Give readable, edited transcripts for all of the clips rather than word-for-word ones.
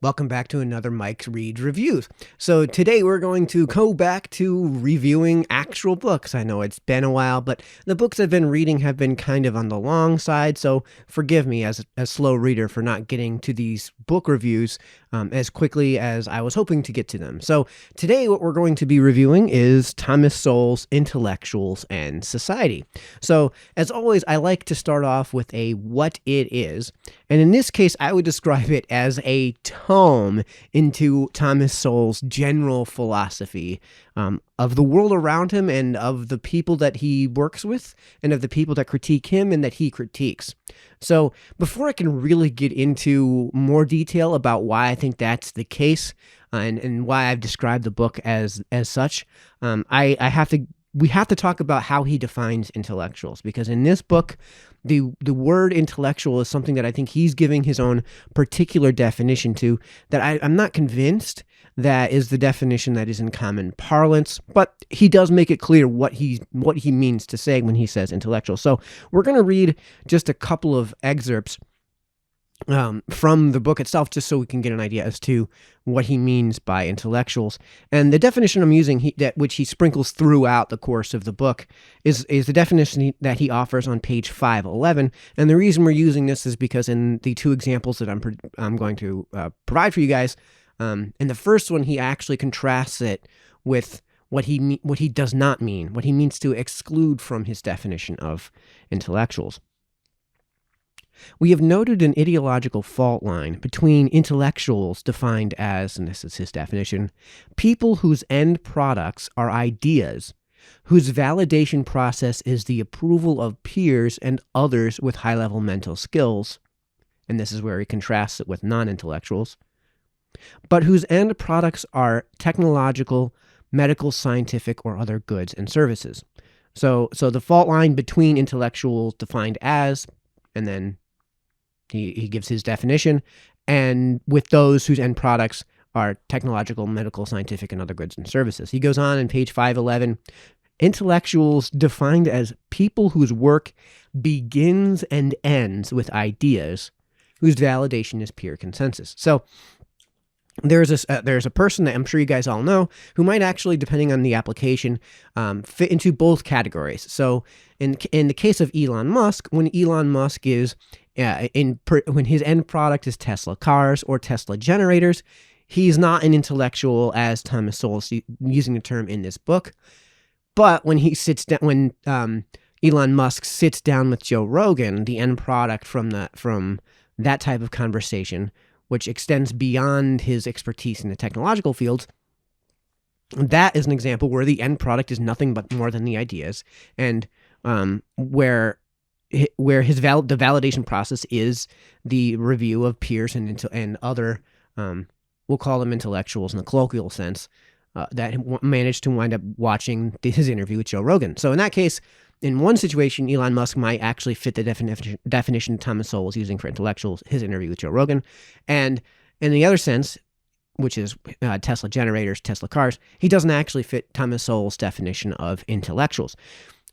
Welcome back to another Mike Reads Reviews. So today we're going to go back to reviewing actual books. I know it's been a while, but the books I've been reading have been kind of on the long side, so forgive me as a slow reader for not getting to these book reviews as quickly as I was hoping to get to them. So today what we're going to be reviewing is Thomas Sowell's Intellectuals and Society. So as always, I like to start off with a what it is, and in this case I would describe it as a tome into Thomas Sowell's general philosophy of the world around him and of the people that he works with and of the people that critique him and that he critiques. So before I can really get into more detail about why I think that's the case and why I've described the book as such, we have to talk about how he defines intellectuals, because in this book, the word intellectual is something that I think he's giving his own particular definition to, that I'm not convinced that is the definition that is in common parlance, but he does make it clear what he means to say when he says intellectual. So we're going to read just a couple of excerpts from the book itself, just so we can get an idea as to what he means by intellectuals. And the definition I'm using, which he sprinkles throughout the course of the book, is the definition that he offers on page 511. And the reason we're using this is because in the two examples that I'm going to provide for you guys, in the first one, he actually contrasts it with what he does not mean, what he means to exclude from his definition of intellectuals. We have noted an ideological fault line between intellectuals defined as, and this is his definition, people whose end products are ideas, whose validation process is the approval of peers and others with high-level mental skills, and this is where he contrasts it with non-intellectuals, but whose end products are technological, medical, scientific, or other goods and services. So the fault line between intellectuals defined as, and then he gives his definition, and with those whose end products are technological, medical, scientific, and other goods and services. He goes on in page 511, intellectuals defined as people whose work begins and ends with ideas, whose validation is peer consensus. So there's a person that I'm sure you guys all know who might actually, depending on the application, fit into both categories. So in the case of Elon Musk, when Elon Musk is when his end product is Tesla cars or Tesla generators, he's not an intellectual as Thomas Sowell is using the term in this book. But when Elon Musk sits down with Joe Rogan, the end product from that type of conversation, which extends beyond his expertise in the technological fields, that is an example where the end product is nothing but more than the ideas, and where the validation process is the review of peers and other, we'll call them intellectuals in the colloquial sense, that managed to wind up watching his interview with Joe Rogan. So in that case, in one situation, Elon Musk might actually fit the definition Thomas Sowell is using for intellectuals, his interview with Joe Rogan. And in the other sense, which is Tesla generators, Tesla cars, he doesn't actually fit Thomas Sowell's definition of intellectuals.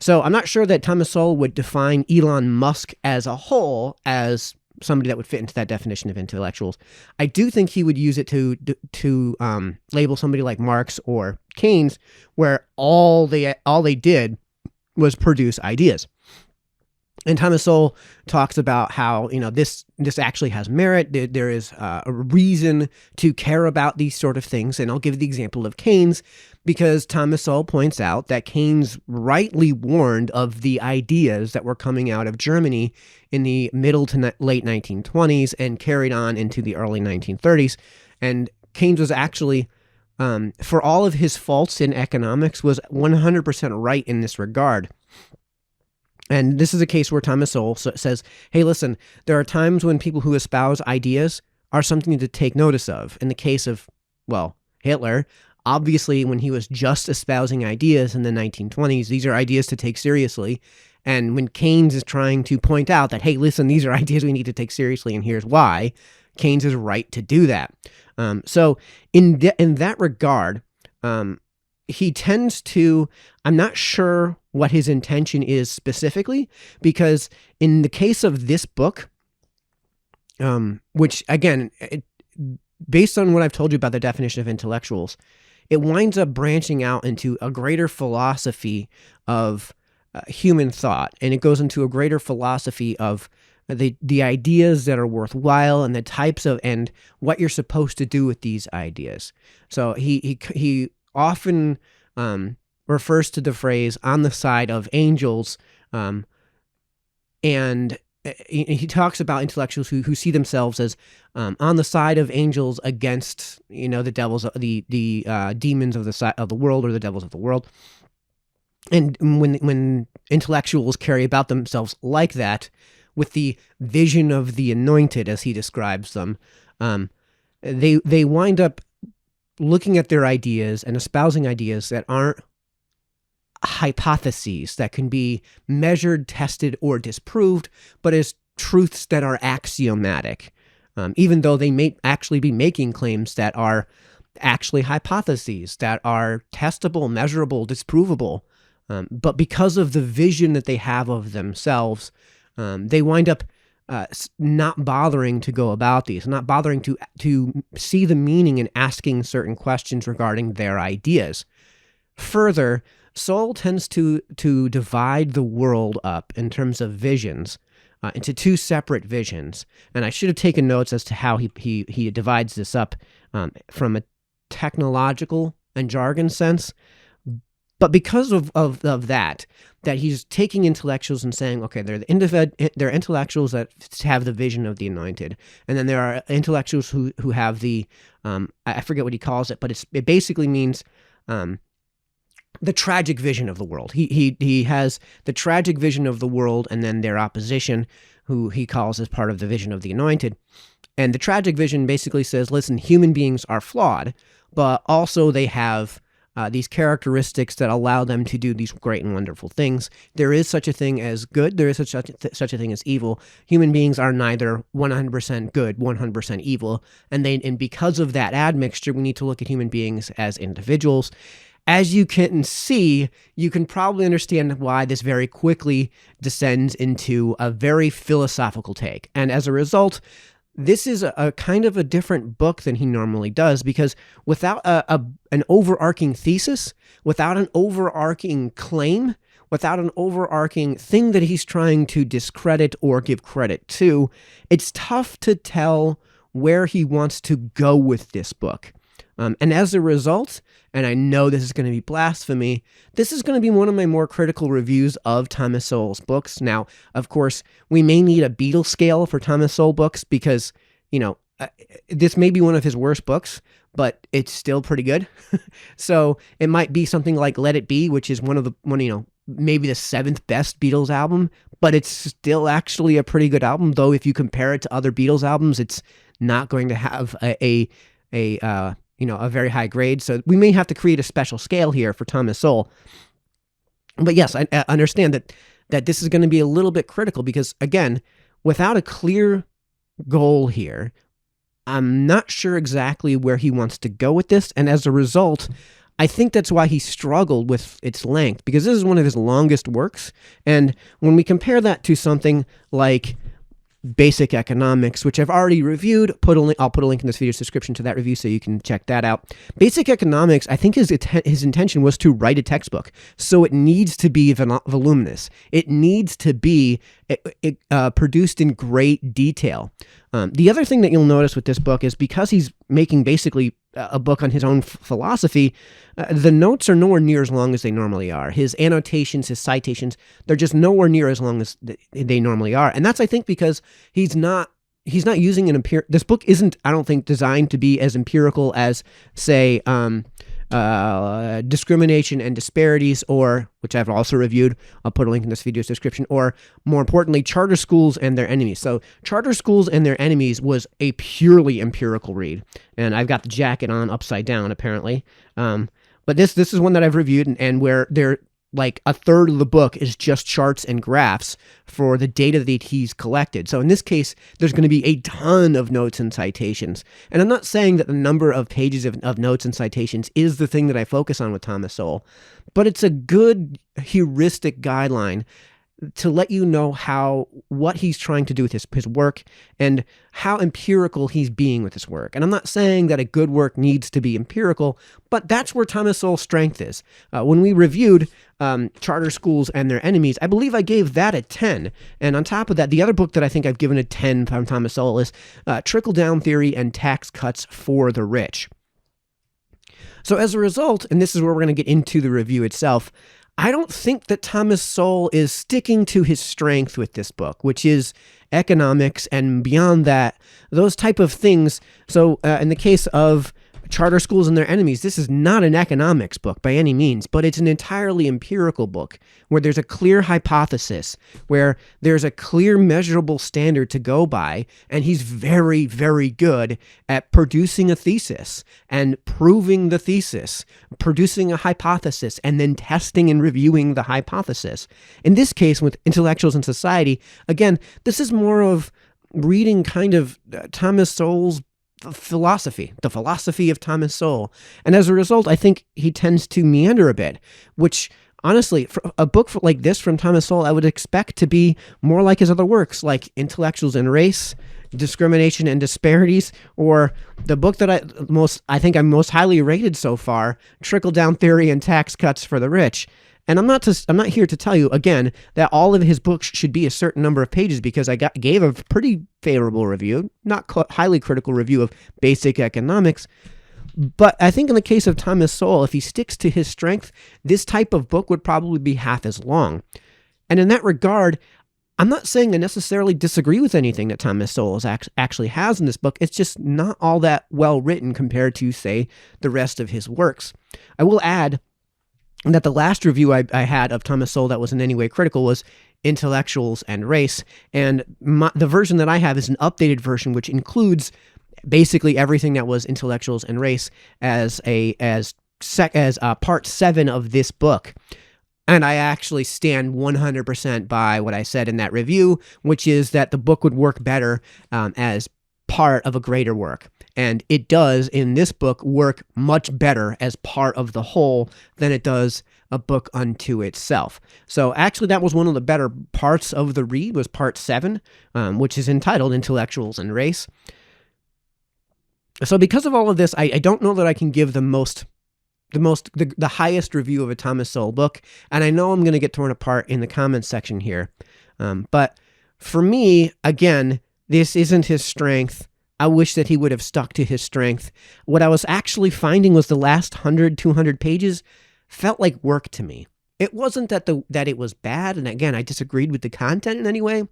So I'm not sure that Thomas Sowell would define Elon Musk as a whole as somebody that would fit into that definition of intellectuals. I do think he would use it to label somebody like Marx or Keynes, where all they did was produce ideas. And Thomas Sowell talks about how, this actually has merit. There is a reason to care about these sort of things. And I'll give the example of Keynes, because Thomas Sowell points out that Keynes rightly warned of the ideas that were coming out of Germany in the middle to late 1920s and carried on into the early 1930s. And Keynes was actually, for all of his faults in economics, was 100% right in this regard. And this is a case where Thomas Sowell says, hey, listen, there are times when people who espouse ideas are something to take notice of. In the case of, Hitler, obviously when he was just espousing ideas in the 1920s, these are ideas to take seriously. And when Keynes is trying to point out that, hey, listen, these are ideas we need to take seriously, and here's why, Keynes is right to do that. So in that regard, he tends to, I'm not sure what his intention is specifically, because in the case of this book, which again, based on what I've told you about the definition of intellectuals, it winds up branching out into a greater philosophy of human thought, and it goes into a greater philosophy of the ideas that are worthwhile and the types of and what you're supposed to do with these ideas. So he often refers to the phrase "on the side of angels," and he talks about intellectuals who see themselves as on the side of angels against the devils, the demons of the world, or the devils of the world. And when intellectuals carry about themselves like that, with the vision of the anointed, as he describes them, they wind up looking at their ideas and espousing ideas that aren't hypotheses that can be measured, tested, or disproved, but as truths that are axiomatic, even though they may actually be making claims that are actually hypotheses that are testable, measurable, disprovable. But because of the vision that they have of themselves, they wind up not bothering to go about these, not bothering to see the meaning in asking certain questions regarding their ideas. Further, Sowell tends to divide the world up in terms of visions into two separate visions. And I should have taken notes as to how he divides this up from a technological and jargon sense. But because of that he's taking intellectuals and saying, okay, they're intellectuals that have the vision of the anointed, and then there are intellectuals who have the I forget what he calls it, but it basically means the tragic vision of the world. He has the tragic vision of the world, and then their opposition, who he calls as part of the vision of the anointed. And the tragic vision basically says, listen, human beings are flawed, but also they have these characteristics that allow them to do these great and wonderful things. There is such a thing as good. There is such a thing as evil. Human beings are neither 100% good, 100% evil. And because of that admixture, we need to look at human beings as individuals. As you can see, you can probably understand why this very quickly descends into a very philosophical take. And as a result, this is a kind of a different book than he normally does, because without an overarching thesis, without an overarching claim, without an overarching thing that he's trying to discredit or give credit to, it's tough to tell where he wants to go with this book. And as a result, and I know this is going to be blasphemy, this is going to be one of my more critical reviews of Thomas Sowell's books. Now, of course, we may need a Beetle scale for Thomas Sowell books because, this may be one of his worst books, but it's still pretty good. So it might be something like Let It Be, which is maybe the 7th best Beatles album, but it's still actually a pretty good album, though if you compare it to other Beatles albums, it's not going to have a very high grade. So we may have to create a special scale here for Thomas Sowell. But yes, I understand that this is going to be a little bit critical because, again, without a clear goal here, I'm not sure exactly where he wants to go with this. And as a result, I think that's why he struggled with its length, because this is one of his longest works. And when we compare that to something like Basic Economics, which I've already reviewed, I'll put a link in this video's description to that review so you can check that out. Basic Economics, I think his intention was to write a textbook, so it needs to be voluminous. It needs to be produced in great detail. The other thing that you'll notice with this book is because he's making basically a book on his own philosophy, the notes are nowhere near as long as they normally are. His annotations, his citations, they're just nowhere near as long as they normally are. And that's, I think, because he's not using this book isn't, I don't think, designed to be as empirical as, say, Discrimination and Disparities, or, which I've also reviewed, I'll put a link in this video's description, or more importantly, Charter Schools and Their Enemies. So Charter Schools and Their Enemies was a purely empirical read, and I've got the jacket on upside down apparently. But this is one that I've reviewed, and where there, like, a third of the book is just charts and graphs for the data that he's collected. So in this case, there's going to be a ton of notes and citations. And I'm not saying that the number of pages of notes and citations is the thing that I focus on with Thomas Sowell, but it's a good heuristic guideline to let you know what he's trying to do with his work and how empirical he's being with his work. And I'm not saying that a good work needs to be empirical, but that's where Thomas Sowell's strength is. When we reviewed Charter Schools and Their Enemies, I believe I gave that a 10. And on top of that, the other book that I think I've given a 10 from Thomas Sowell is Trickle Down Theory and Tax Cuts for the Rich. So as a result, and this is where we're going to get into the review itself, I don't think that Thomas Sowell is sticking to his strength with this book, which is economics, and beyond that, those type of things. So in the case of Charter Schools and Their Enemies, this is not an economics book by any means, but it's an entirely empirical book where there's a clear hypothesis, where there's a clear measurable standard to go by, and he's very, very good at producing a thesis and proving the thesis, producing a hypothesis, and then testing and reviewing the hypothesis. In this case, with Intellectuals in Society, again, this is more of reading kind of Thomas Sowell's the philosophy of Thomas Sowell. And as a result, I think he tends to meander a bit, which honestly, for a book like this from Thomas Sowell, I would expect to be more like his other works, like Intellectuals and Race, Discrimination and Disparities, or the book that I think I'm most highly rated so far, Trickle Down Theory and Tax Cuts for the Rich. And I'm not here to tell you, again, that all of his books should be a certain number of pages, because I gave a pretty favorable review, not highly critical review of Basic Economics. But I think in the case of Thomas Sowell, if he sticks to his strength, this type of book would probably be half as long. And in that regard, I'm not saying I necessarily disagree with anything that Thomas Sowell actually has in this book. It's just not all that well written compared to, say, the rest of his works. I will add that the last review I had of Thomas Sowell that was in any way critical was Intellectuals and Race, and the version that I have is an updated version, which includes basically everything that was Intellectuals and Race as part 7 of this book. And I actually stand 100% by what I said in that review, which is that the book would work better as part of a greater work. And it does, in this book, work much better as part of the whole than it does a book unto itself. So actually, that was one of the better parts of the read, was part 7, which is entitled Intellectuals and Race. So because of all of this, I don't know that I can give the highest review of a Thomas Sowell book, and I know I'm going to get torn apart in the comments section here. But for me, again, this isn't his strength. I wish that he would have stuck to his strength. What I was actually finding was the last 100, 200 pages felt like work to me. It wasn't that it was bad, and again, I disagreed with the content in any way.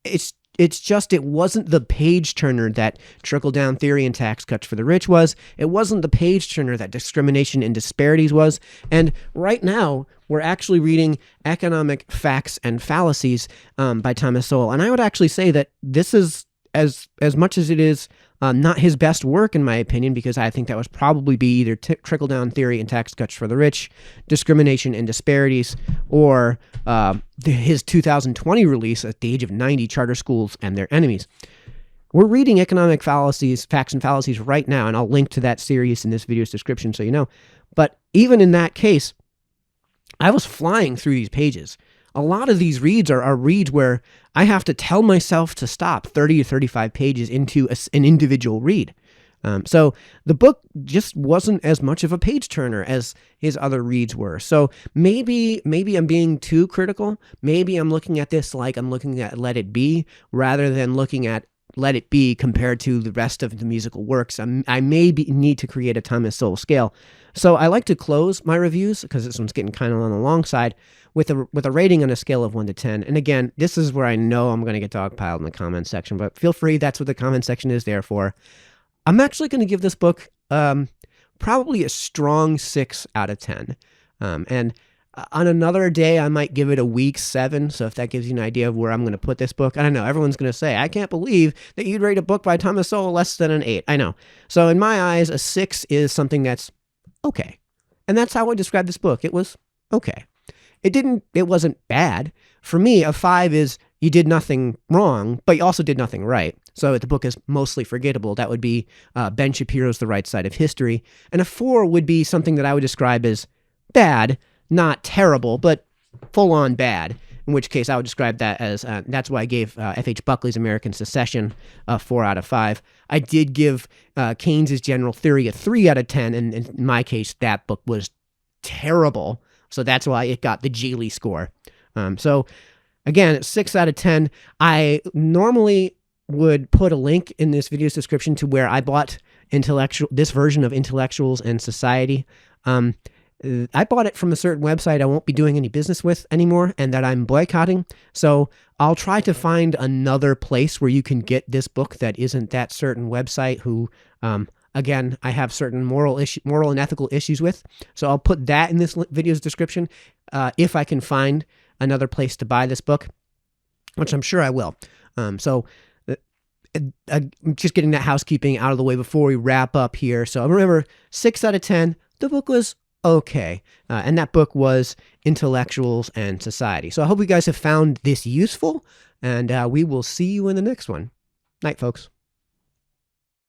It's just it wasn't the page turner that Trickle Down Theory and Tax Cuts for the Rich was. It wasn't the page turner that Discrimination and Disparities was. And right now, we're actually reading Economic Facts and Fallacies by Thomas Sowell. And I would actually say that this is, as much as it is not his best work, in my opinion, because I think that would probably be either Trickle Down Theory and Tax Cuts for the Rich, Discrimination and Disparities, or his 2020 release at the age of 90, Charter Schools and Their Enemies. We're reading Economic Fallacies, Facts and Fallacies right now, and I'll link to that series in this video's description so you know. But even in that case, I was flying through these pages. A lot of these reads are reads where I have to tell myself to stop 30 to 35 pages into an individual read. So the book just wasn't as much of a page turner as his other reads were. So maybe I'm being too critical. Maybe I'm looking at this like I'm looking at Let It Be rather than looking at Let It Be compared to the rest of the musical works. I may need to create a Thomas Sowell scale. So I like to close my reviews, because this one's getting kind of on the long side, with a rating on a scale of 1 to 10. And again, this is where I know I'm going to get dogpiled in the comments section, but feel free. That's what the comment section is there for. I'm actually going to give this book probably a strong 6 out of 10. And on another day, I might give it a weak 7. So if that gives you an idea of where I'm going to put this book, I don't know. Everyone's going to say, I can't believe that you'd rate a book by Thomas Sowell less than an 8. I know. So in my eyes, a 6 is something that's okay. And that's how I describe this book. It was okay. It wasn't bad. For me, a 5 is you did nothing wrong, but you also did nothing right. So if the book is mostly forgettable, that would be Ben Shapiro's The Right Side of History. And a 4 would be something that I would describe as bad, not terrible, but full-on bad. in which case I would describe that as, that's why I gave F.H. Buckley's American Secession a 4 out of 5. I did give Keynes's General Theory a 3 out of 10, and in my case, that book was terrible. So that's why it got the Geely score. So again, 6 out of 10. I normally would put a link in this video's description to where I bought this version of Intellectuals and Society. I bought it from a certain website I won't be doing any business with anymore and that I'm boycotting. So I'll try to find another place where you can get this book that isn't that certain website who, again, I have certain moral and ethical issues with. So I'll put that in this video's description if I can find another place to buy this book, which I'm sure I will. So just getting that housekeeping out of the way before we wrap up here. So remember, 6 out of 10, the book was okay. And that book was Intellectuals and Society. So I hope you guys have found this useful, and we will see you in the next one. Night, folks.